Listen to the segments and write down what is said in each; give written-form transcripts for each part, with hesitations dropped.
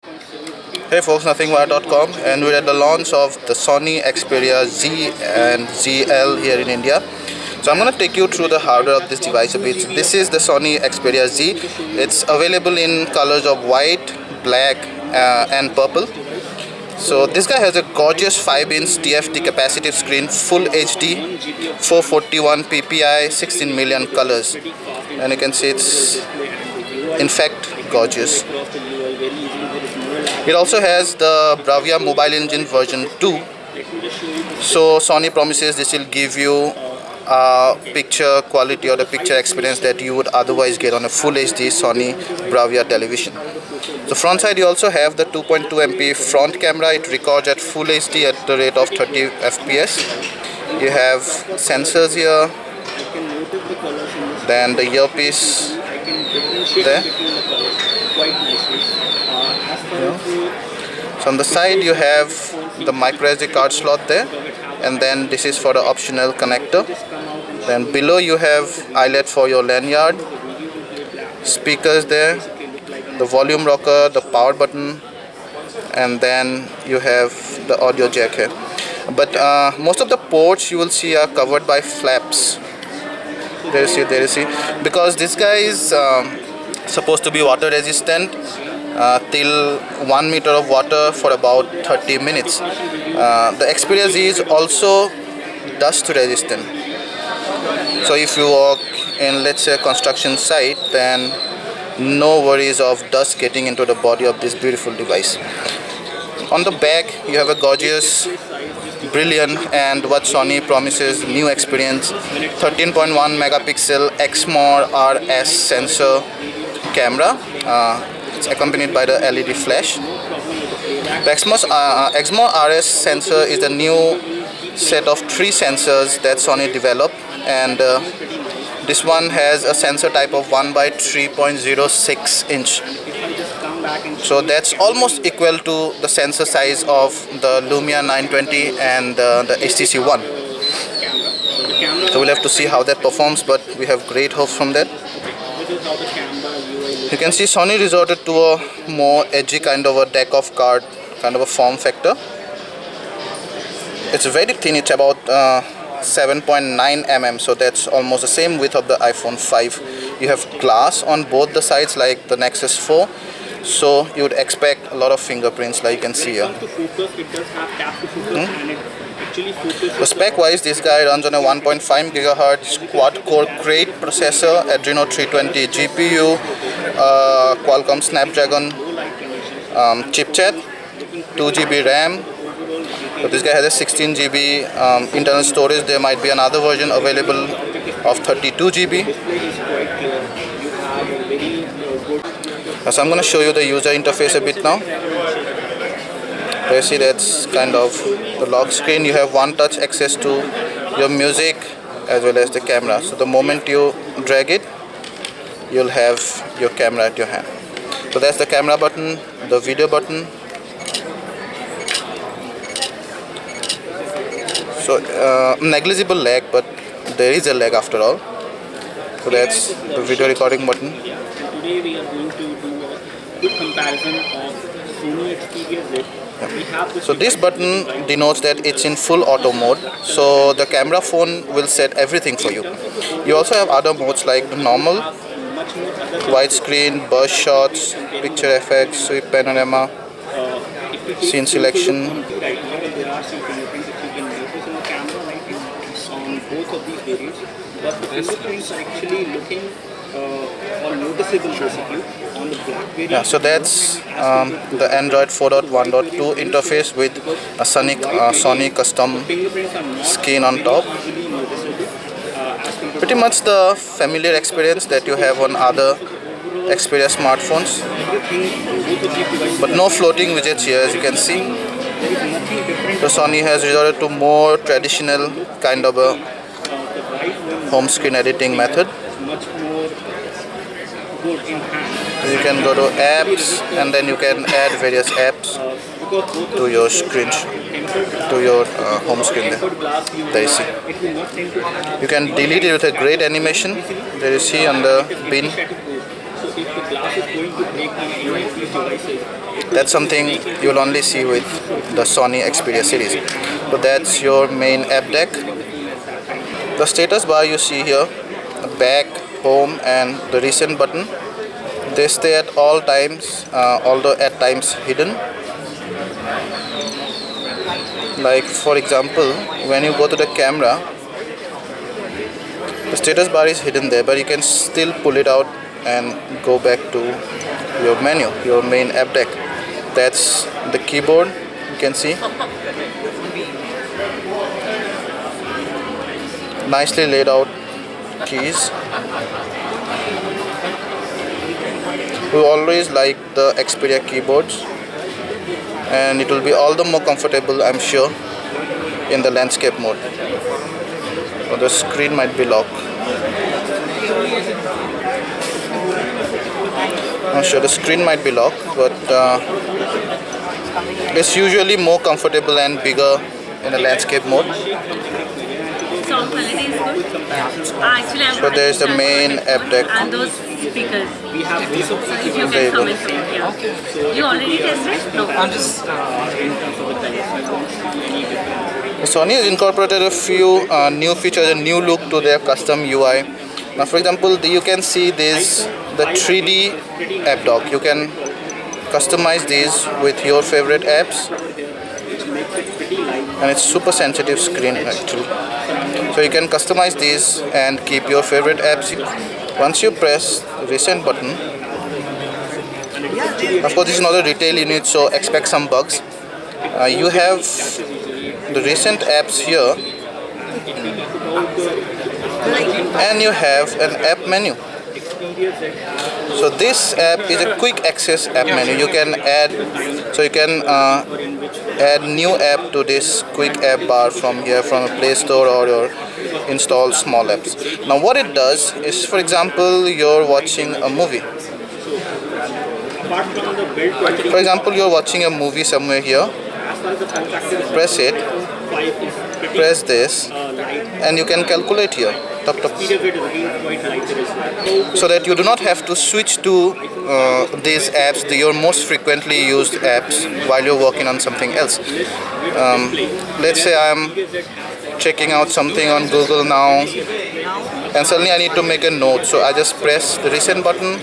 Hey folks, nothingwire.com, and we're at the launch of the Sony Xperia Z and ZL here in India. So I'm going to take you through the hardware of this device a bit. This is the Sony Xperia Z. It's available in colors of white, black and purple. So this guy has a gorgeous 5-inch TFT capacitive screen, full HD, 441 ppi, 16 million colors, and you can see it's in fact gorgeous. It also has the Bravia mobile engine version 2. So Sony promises this will give you picture quality or the picture experience that you would otherwise get on a full HD Sony Bravia television. So front side you also have the 2.2 MP front camera. It records at full HD at the rate of 30 FPS. You have sensors here, then the earpiece there. So on the side you have the micro SD card slot there, and then this is for the optional connector. Then below you have eyelet for your lanyard, speakers there, the volume rocker, the power button, and then you have the audio jack here. But most of the ports you will see are covered by flaps. There you see, because this guy is supposed to be water resistant till 1 meter of water for about 30 minutes. The Xperia Z is also dust resistant. So if you walk in, let's say, a construction site, then no worries of dust getting into the body of this beautiful device. On the back you have a gorgeous, brilliant, and what Sony promises new experience 13.1 megapixel Exmor RS sensor camera. It's accompanied by the LED flash. The Exmor RS sensor is the new set of 3 sensors that Sony developed, and this one has a sensor type of 1 by 3.06 inch. So that's almost equal to the sensor size of the Lumia 920 and the HTC One. So we'll have to see how that performs, but we have great hopes from that. You can see Sony resorted to a more edgy kind of a deck of card kind of a form factor. It's very thin, it's about 7.9 mm, so that's almost the same width of the iPhone 5. You have glass on both the sides like the Nexus 4, so you would expect a lot of fingerprints like you can see here. So spec wise, this guy runs on a 1.5 GHz quad-core Crate processor, Adreno 320 GPU, Qualcomm Snapdragon chipset, 2 GB RAM. So this guy has a 16 GB internal storage. There might be another version available of 32 GB. So I'm going to show you the user interface a bit now. So you see that's kind of the lock screen. You have one touch access to your music as well as the camera. So the moment you drag it, you'll have your camera at your hand. So that's the camera button, the video button. So negligible lag, but there is a lag after all. So that's the video recording button. Today we are going to do a good comparison of Sony Xperia Z. So this button denotes that it's in full auto mode, so the camera phone will set everything for you. You also have other modes like the normal, widescreen, burst shots, picture effects, sweep panorama, scene selection. There are some fingerprints that you can notice in the camera on both of these variants, but the fingerprints are actually looking or noticeable basically on the black variant. Yeah, so that's the Android 4.1.2 interface with a Sony custom skin on top. Pretty much the familiar experience that you have on other Xperia smartphones, but no floating widgets here as you can see. So Sony has resorted to more traditional kind of a home screen editing method. You can go to apps and then you can add various apps to your screen, to your home screen there you see. You can delete it with a great animation. There you see on the bin. So if the glass is going to break on any of these devices, That's something you'll only see with the Sony Xperia series. So that's your main app deck. The status bar you see here, the back, home and the recent button, they stay at all times, although at times hidden. Like for example, when you go to the camera, the status bar is hidden there, but you can still pull it out and go back to your menu, your main app deck. That's the keyboard, you can see. Nicely laid out keys. We always like the Xperia keyboards, and it will be all the more comfortable, I'm sure, in the landscape mode. So the screen might be locked. I'm sure the screen might be locked, but it's usually more comfortable and bigger in a landscape mode. Sound quality is good. Actually, I'm So there's the main app deck. and those speakers. we have this So if you There you can come go. and say, yeah. You already tested? No. in terms of the colors. I don't see any difference. Sony has incorporated a few new features, a new look to their custom UI. Now, for example, you can see this, the 3D app dock. You can customize these with your favorite apps, and it's super sensitive screen actually. So you can customize these and keep your favorite apps. Once you press the recent button, of course this is not a retail unit, so expect some bugs. You have the recent apps here, and you have an app menu. So this app is a quick access app menu. You can add new app to this quick app bar from here, from a Play Store or your install small apps. Now what it does is, for example, you're watching a movie. Apart from the build quality, For example, you're watching a movie somewhere here. as far as the form factor is Press it, 5 is pretty press this, light. and you can calculate here. Tup, tup. Speed of it is again quite lighter as well. So that you do not have to switch to these apps, your most frequently used apps, while you're working on something else. Let's say I'm checking out something on Google now, and suddenly I need to make a note. So I just press the recent button,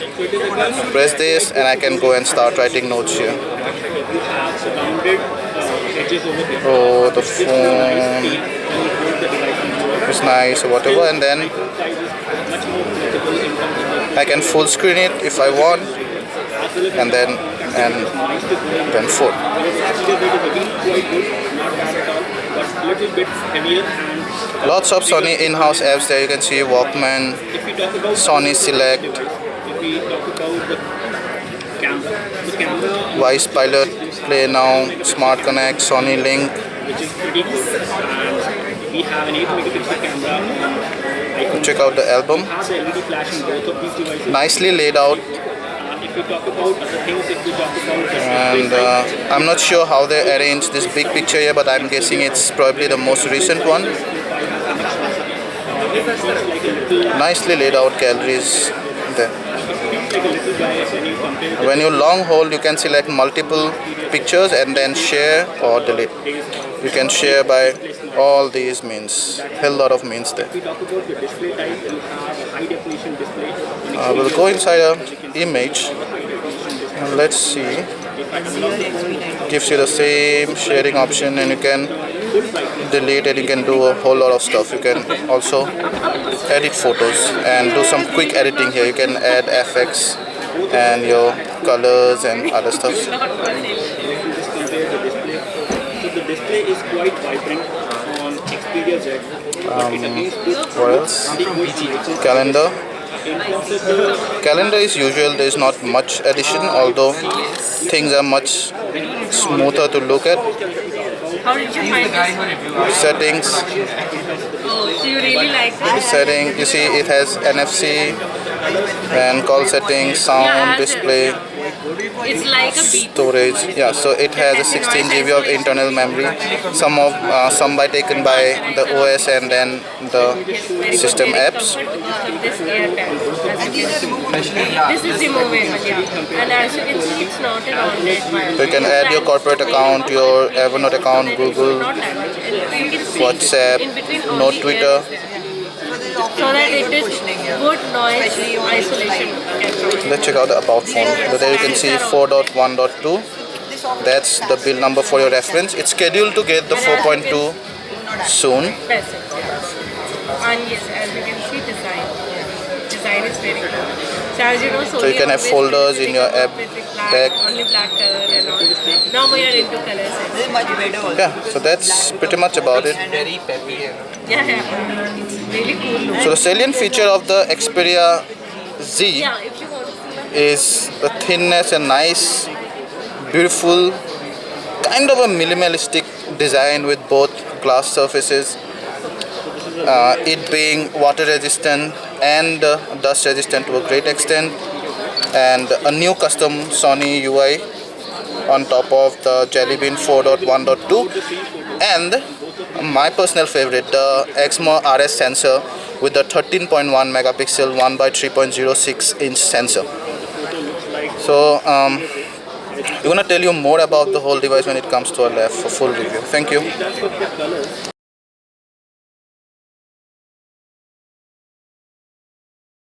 press this, and I can go and start writing notes here. You have rounded edges over here. Oh, the phone is nice or whatever, and then Size is much more flexible in terms of the I can full screen it if I want, and then full. speed of it is again quite good, not bad at all, but a little bit heavier. And Lots of Sony in-house apps there. You can see Walkman, if we talk about Sony Select, if we talk about the camera Voice Pilot, Play Now, Smart Connect, Sony Link. which is pretty good, and we have an 8-megapixel camera on iPhone. Check out the album. Have the LED flash in both of these devices. Nicely laid out, If we talk about other things, if we talk about the and I'm not sure how they arranged this big picture here, but I'm guessing it's probably the most recent one. Nicely laid out galleries there. like a little guy when you compare When you long hold, you can select multiple pictures and then share or delete. You can share by all these means. Hell lot of means there. if we talk about the display type, you have a high definition display. We'll go inside a image. And let's see. Gives you the same sharing option, and you can delete it. You can do a whole lot of stuff. You can also edit photos and do some quick editing here. You can add FX and your colors and other stuff. Just compare the display. So the display is quite vibrant on Xperia Z. But it again puts What else? the good features. Calendar. In terms of the Calendar is usual. There is not much addition, although things are much smoother to look at. How did you find this? Settings. Oh, so you really like it? Setting. You see, it has NFC and call settings, sound, display, It's like a beat. storage. Yeah, so it has a 16 GB of internal memory. Some by taken by the OS and then the system apps. This ear tag, as you can see. This is removable, yeah. And as you can see, it's not an on-net So you can add your corporate account, your Evernote account, Google, Not that much. And you can see WhatsApp, in between no only Twitter. air is there. So that it is good noise isolation can Let's check out the about phone. So there you can see 4.1.2. That's the build number for your reference. It's scheduled to get the 4.2 soon. press it. And yes, as you can see, design is very good. So as you know, So you can have folders in your app bag. Only black color and all. Now we are into colors. Yeah, so that's pretty much about it. Yeah, it's really cool. So the salient feature of the Xperia Z Yeah, if you want to see is the thinness and nice, beautiful, kind of a minimalistic design with both glass surfaces. It being water resistant and dust resistant to a great extent, and a new custom Sony UI on top of the Jelly Bean 4.1.2, and my personal favorite, the Exmo RS sensor with the 13.1 megapixel 1 by 3.06 inch sensor. So we're gonna tell you more about the whole device when it comes to our lab for full review. Thank you.